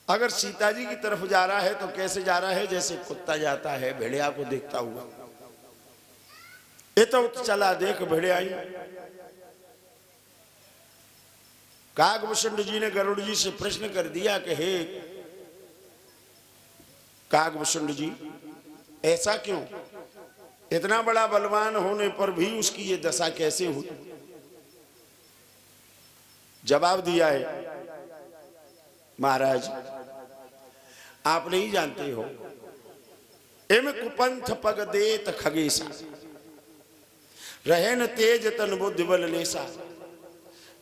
अगर सीता जी की तरफ जा रहा है तो कैसे जा रहा है? जैसे कुत्ता जाता है भेड़िया को देखता हुआ। ये तो चला देख भेड़ियाई। कागभूषण जी ने गरुड़ जी से प्रश्न कर दिया कि हे कागभूषण जी, ऐसा क्यों? इतना बड़ा बलवान होने पर भी उसकी ये दशा कैसे हुई? जवाब दिया है, महाराज आप नहीं जानते हो, एम कुपंथ पग देत खगेसा, रहे न तेज तन बुद्धि बल लेसा।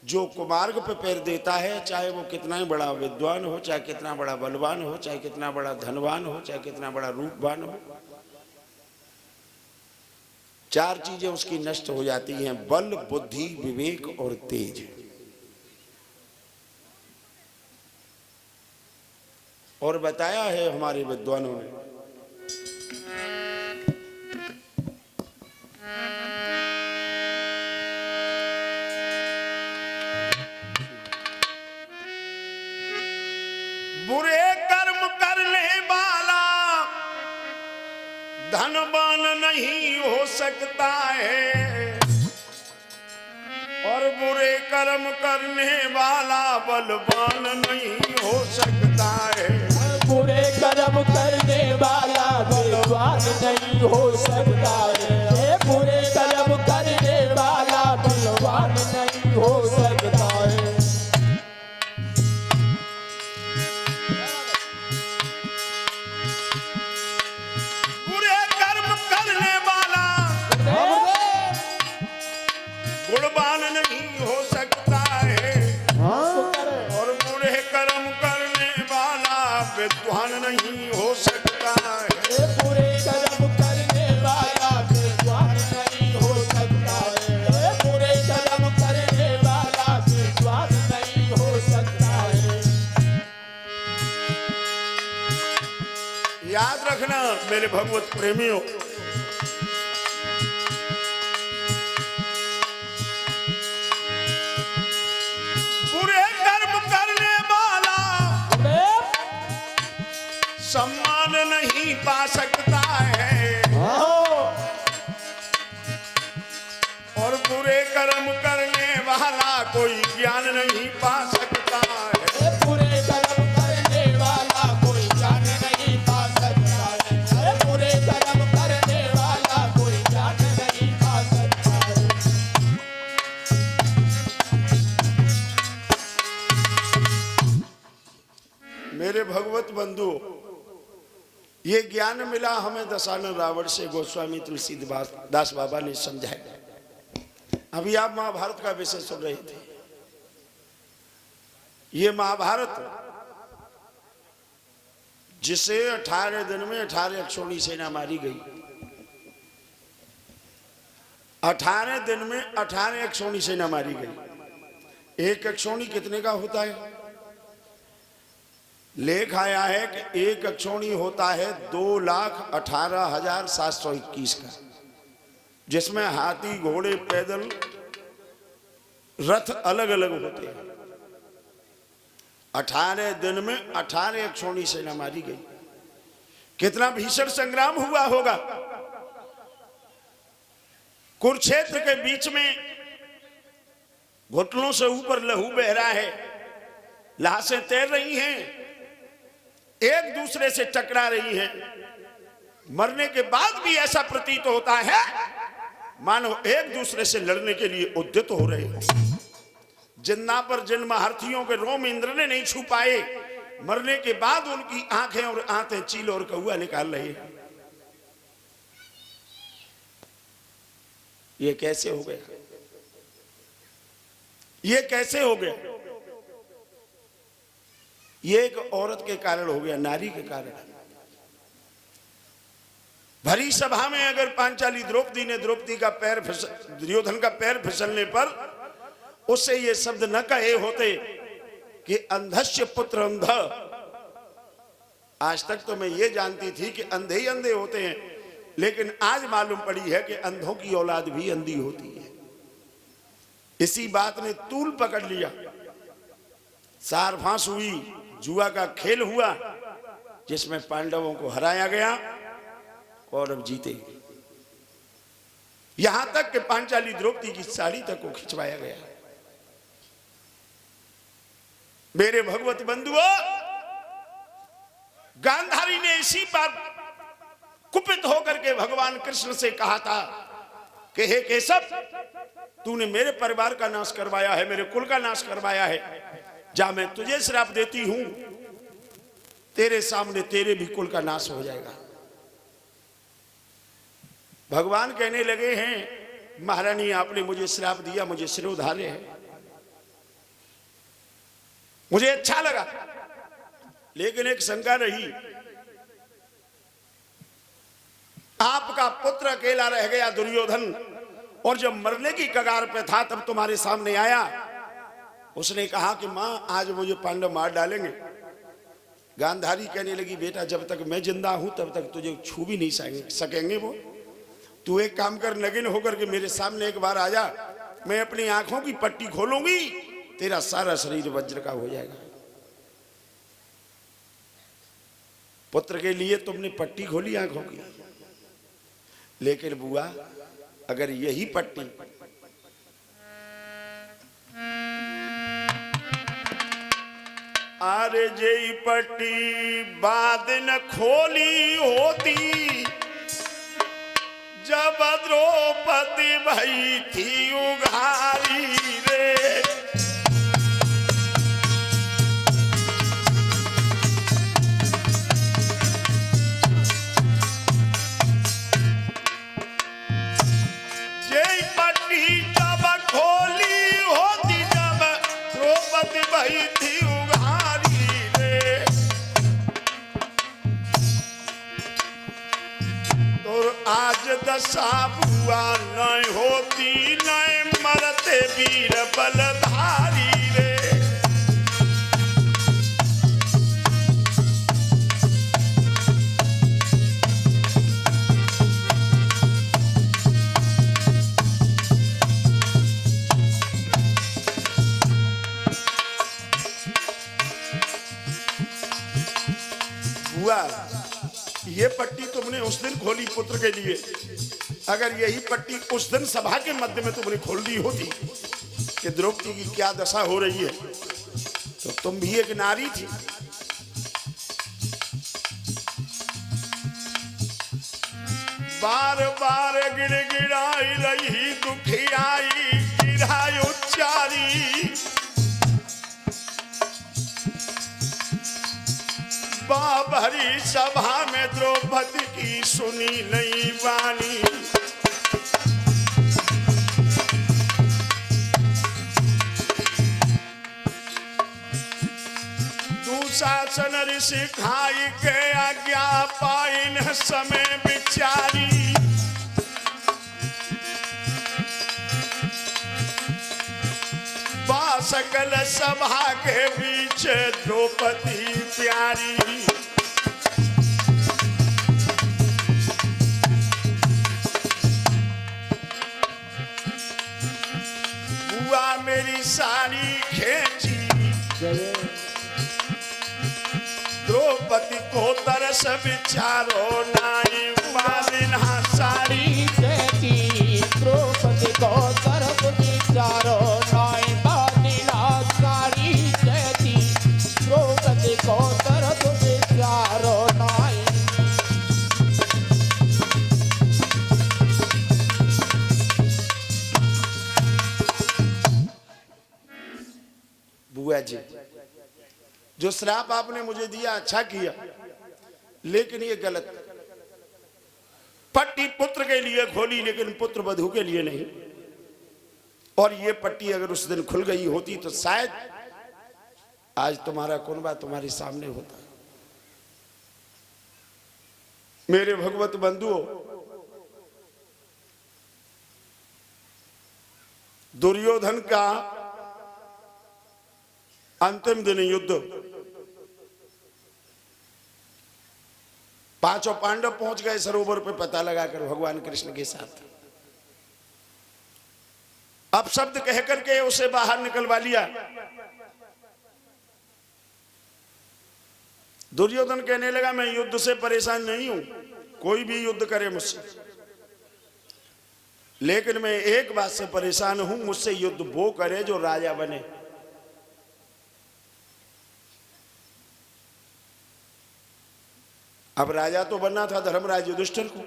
जो कुमार्ग पे पैर देता है, चाहे वो कितना ही बड़ा विद्वान हो, चाहे कितना बड़ा बलवान हो, चाहे कितना बड़ा धनवान हो, चाहे कितना बड़ा रूपवान हो, चार चीजें उसकी नष्ट हो जाती हैं, बल, बुद्धि, विवेक और तेज। और बताया है हमारे विद्वानों ने, बुरे कर्म करने वाला धनवान नहीं हो सकता है, और बुरे कर्म करने वाला बलवान नहीं हो सकता है। बुरे कर्म करने वाला बलवान नहीं हो सकता है। बुरे कर्म करने वाला बलवान नहीं हो सकता है। बुरे कर्म करने वाला गुणवान नहीं हो सकता है, और बुरे कर्म करने वाला विद्वान नहीं हो सकता है। बुरे कर्म करने वाला विद्वान नहीं हो सकता है। बुरे कर्म करने वाला विद्वान नहीं हो सकता है। याद रखना मेरे भगवत प्रेमियों, बुरे कर्म करने वाला सम्मान नहीं पा सकता है, और बुरे कर्म करने वाला कोई ज्ञान नहीं पा सकता है। बुरे कर्म करने वाला कोई ज्ञान नहीं पा सकता है। बुरे कर्म करने वाला कोई ज्ञान नहीं पा सकता है। मेरे भगवत बंधु, ये ज्ञान मिला हमें दशानन रावण से, गोस्वामी तुलसीदास बाबा ने समझाया। अभी आप महाभारत का विषय सुन रहे थे। ये महाभारत जिसे 18 दिन में 18 अक्षौणी सेना मारी गई, 18 दिन में 18 अक्षौणी सेना मारी गई। एक अक्षौणी कितने का होता है? लेख आया है कि एक अक्षौणी होता है 2,18,721 का, जिसमें हाथी, घोड़े, पैदल, रथ अलग अलग होते हैं। 18 दिन में 18 अक्षौणी सेना मारी गई। कितना भीषण संग्राम हुआ होगा। कुरुक्षेत्र के बीच में घुटनों से ऊपर लहू बह रहा है, लाशें तैर रही हैं, एक दूसरे से टकरा रही हैं। मरने के बाद भी ऐसा प्रतीत होता है मानो एक दूसरे से लड़ने के लिए उद्यत हो रहे हो। जिन्ना पर जिन महारथियों के रोम इंद्र ने नहीं छू पाए, मरने के बाद उनकी आंखें और आंतें चील और कौआ निकाल रहे हैं। ये कैसे हो गया? ये कैसे हो गया? ये एक औरत के कारण हो गया, नारी के कारण। भरी सभा में अगर पांचाली द्रौपदी ने दुर्योधन का पैर फिसलने पर उससे ये शब्द न कहे होते कि अंधस्य पुत्र अंध। आज तक तो मैं ये जानती थी कि अंधे ही अंधे होते हैं, लेकिन आज मालूम पड़ी है कि अंधों की औलाद भी अंधी होती है। इसी बात ने तूल पकड़ लिया, सार फांस हुई, जुआ का खेल हुआ जिसमें पांडवों को हराया गया, कौरव जीते। यहां तक कि पांचाली द्रौपदी की साड़ी तक को खिंचवाया गया। मेरे भगवत बंधुओं, गांधारी ने इसी पर कुपित होकर के भगवान कृष्ण से कहा था कि हे केशव, तूने मेरे परिवार का नाश करवाया है, मेरे कुल का नाश करवाया है, जा मैं तुझे श्राप देती हूं, तेरे सामने तेरे भी कुल का नाश हो जाएगा। भगवान कहने लगे हैं, महारानी आपने मुझे श्राप दिया, मुझे शिरोधार्य है, मुझे अच्छा लगा, लेकिन एक शंका रही, आपका पुत्र अकेला रह गया दुर्योधन, और जब मरने की कगार पे था तब तुम्हारे सामने आया, उसने कहा कि मां आज मुझे पांडव मार डालेंगे। गांधारी कहने लगी, बेटा जब तक मैं जिंदा हूं तब तक तुझे छू भी नहीं सकेंगे वो। तू एक काम कर, नगिन होकर के मेरे सामने एक बार आ जा, मैं अपनी आंखों की पट्टी खोलूंगी, तेरा सारा शरीर वज्र का हो जाएगा। पुत्र के लिए तुमने पट्टी खोली आंखों की, लेकिन बुआ अगर यही पट्टी अरे जेई पट्टी बाद न खोली होती जब द्रौपदी भई थी उघारी रे, जेई पट्टी जब खोली होती जब द्रौपदी भई थी उघारी रे, तो आज दशा बुआ नहीं होती, नहीं मरते वीर बलधारी रे। बुआ ये पट्टी तुमने उस दिन खोली पुत्र के लिए, अगर यही पट्टी उस दिन सभा के मध्य में तुमने खोल दी होती कि द्रौपदी की क्या दशा हो रही है, तो तुम भी एक नारी थी। बार बार गिड़गिड़ाई रही, दुखियाई गिराई उच्चारी, भरी सभा में द्रौपदी की सुनी नहीं वाणी, दुशासन ऋषि खाई के आज्ञा पाइन समय विचारी, सकल सभा के बीच द्रौपदी प्यारी, बुआ मेरी साड़ी खींची, द्रौपदी को तरस विचारो नाई वालिना साड़ी खींची, द्रौपदी को तरस विचारो नाई को तरफ विचारो नाई। बुआ जी जो श्राप आपने मुझे दिया अच्छा किया, लेकिन ये गलत। पट्टी पुत्र के लिए खोली लेकिन पुत्र वधू के लिए नहीं, और ये पट्टी अगर उस दिन खुल गई होती तो शायद आज तुम्हारा कुनबा तुम्हारे सामने होता। मेरे भगवत बंधुओं, दुर्योधन का अंतिम दिन युद्ध, पांचों पांडव पहुंच गए सरोवर पे पता लगाकर भगवान कृष्ण के साथ। अब शब्द कहकर के उसे बाहर निकलवा लिया। दुर्योधन कहने लगा मैं युद्ध से परेशान नहीं हूं, कोई भी युद्ध करे मुझसे, लेकिन मैं एक बात से परेशान हूं, मुझसे युद्ध वो करे जो राजा बने। अब राजा तो बनना था धर्मराज युधिष्ठिर को,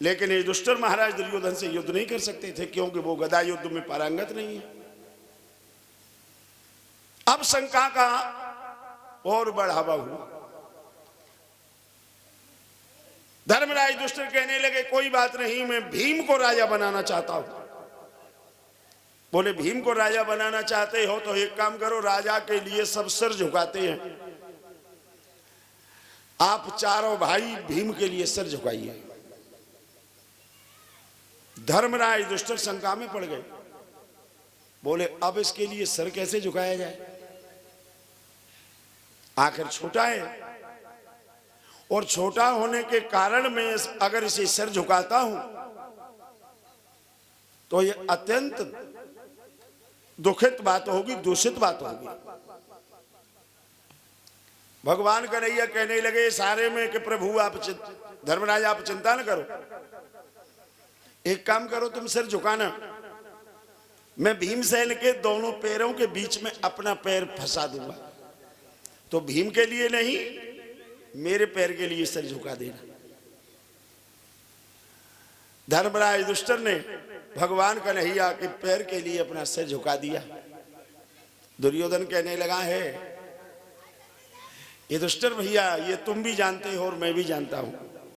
लेकिन युधिष्ठिर महाराज दुर्योधन से युद्ध नहीं कर सकते थे, क्योंकि वो गदा युद्ध में पारंगत नहीं है। अब शंका का और बढ़ावा हुआ। धर्मराज युधिष्ठिर कहने लगे कोई बात नहीं, मैं भीम को राजा बनाना चाहता हूं। बोले भीम को राजा बनाना चाहते हो तो एक काम करो, राजा के लिए सब सिर झुकाते हैं, आप चारों भाई भीम के लिए सिर झुकाइए। धर्मराज युधिष्ठिर शंका में पड़ गए। बोले अब इसके लिए सिर कैसे झुकाया जाए, आखिर छोटा है, और छोटा होने के कारण मैं अगर इसे सिर झुकाता हूं तो ये अत्यंत दुखित बात होगी, दूषित बात होगी। भगवान कन्हैया कहने लगे सारे में कि प्रभु आप धर्मराज आप चिंता न करो, एक काम करो तुम सिर झुकाना, मैं भीमसेन के दोनों पैरों के बीच में अपना पैर फंसा दूंगा, तो भीम के लिए नहीं मेरे पैर के लिए सिर झुका देना। धर्मराज युधिष्ठिर ने भगवान कन्हैया के पैर के लिए अपना सिर झुका दिया। दुर्योधन कहने लगा है युधिष्ठिर भैया ये तुम भी जानते हो और मैं भी जानता हूं,